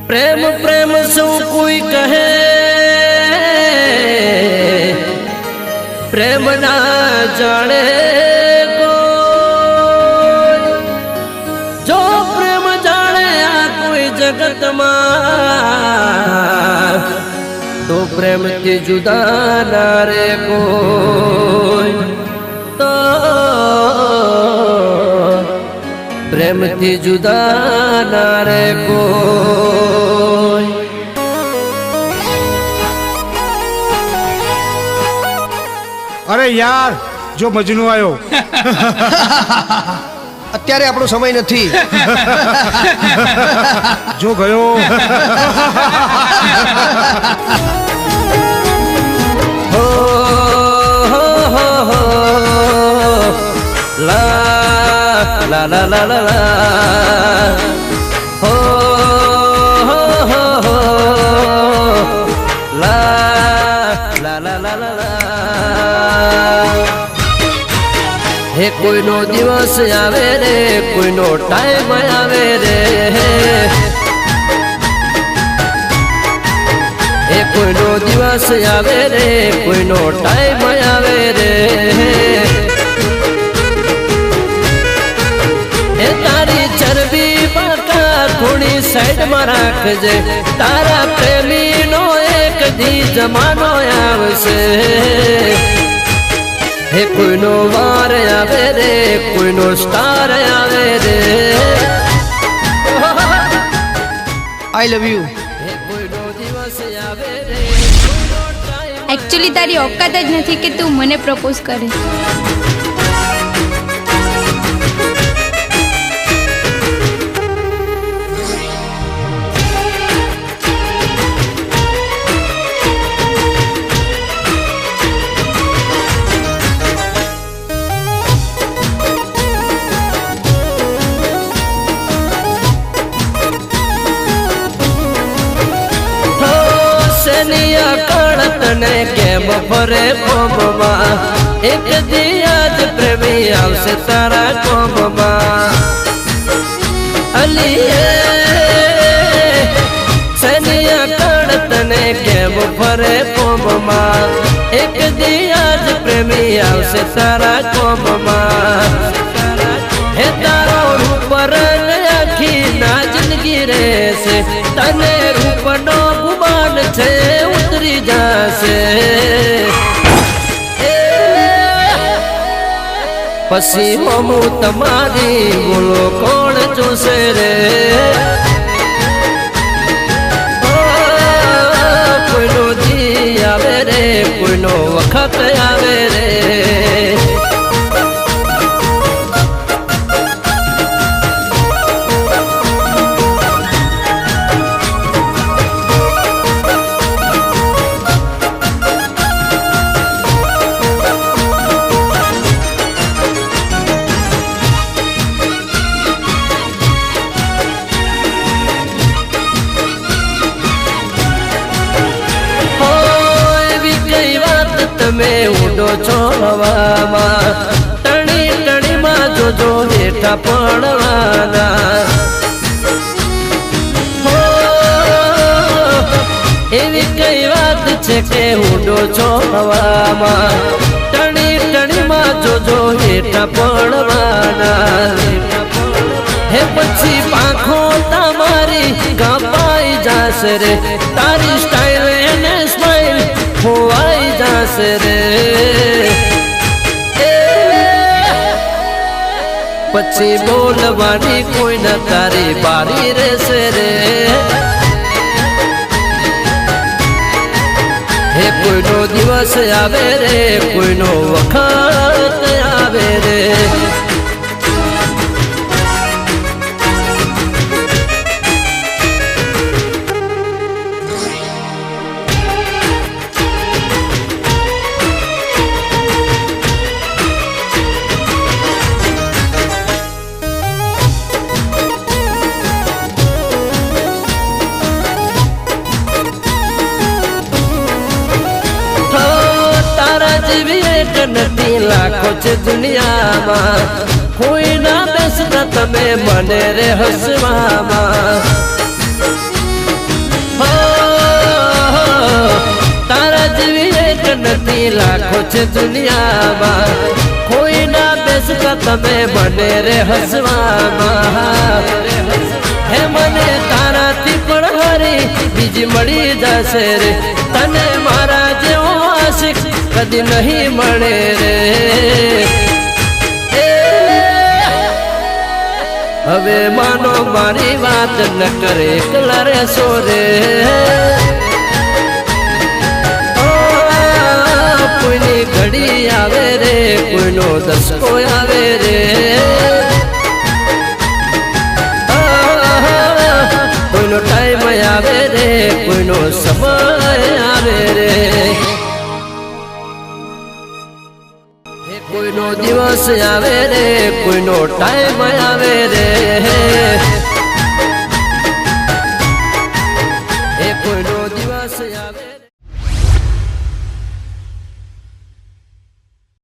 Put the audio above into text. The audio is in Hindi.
प्रेम प्रेम सो कोई कहे प्रेम ना जाने को जो प्रेम जाने आ कोई जगत में तो प्रेम थी जुदा ना रे कोई तो प्रेम थी जुदा ना रे कोई। अरे यार जो मजनू आयो અત્યારે આપણો સમય નથી जो गयो हो ला ला ला ला ला ला हो ला ला ला ला ला ला हे कोई नो दिवस आवे रे कोई नो टाइम आवे रे हे कोई नो दिवस आवे रे कोई नो टाइम आवे रे हे तारी चरबी बाका थोड़ी साइड में राखजे तारा प्रेमी नो एक दी जमानो आवशे हे कोई नो वार आवे रे कोई नो स्टार आवे रे આઈ લવ યુ। हे कोई नो दिवस आवे रे एक्चुअली तारी औकात ज नहीं कि तू मने प्रपोज करे। तने केम फरे कोममा एक दियाज प्रेमी आवसे तारा कोममा अलिए सनिया कण तने केम फरे कोममा एक दियाज प्रेमी आवसे तारा कोममा हे तारो रूप रंग आखी ना जिंदगी रे से तने रूप नो गुमान छे उतरी जासे पसी होमू तमारी बोलो कौन जोसे रे कोई नो दी आवे रे कोई नो वक्त आवे रे में उडो छो हवामा टणी टणी मां जो जो हेठा पड़वाना हो एवी कई बात छे के उडो छो हवामा टणी टणी मां जो जो हेठा पड़वाना हे पछी पाखो तमारी गपाई जासे रे तारी स्टाइल एने स्माइल होवाई जासे रे पछी बोलवानी कोई न तारी बारी रे से रे हे कोई नो दिवस आवे रे कोई नो वक्त आवे रे नदी लाखों च दुनिया में कोई ना बेसता तमे मने रे हसवा ની લાખો છે દુનિયામાં કોઈ ના બેસતા તમે મને રે હસવામાં હે મને તારાથી પણ હારી બીજી મળી જશે રે તને મારા જેવો આશિક કદી નહીં મળે રે હવે માનો મારી વાત ન કરે એકલા રે સોરે કોઈની ઘડી આવે રે કોઈનો દસકો આવે રે કોઈનો ટાઈમ આવે રે કોઈનો સમય આવે રે કોઈનો દિવસ આવે રે કોઈનો ટાઈમ આવે રે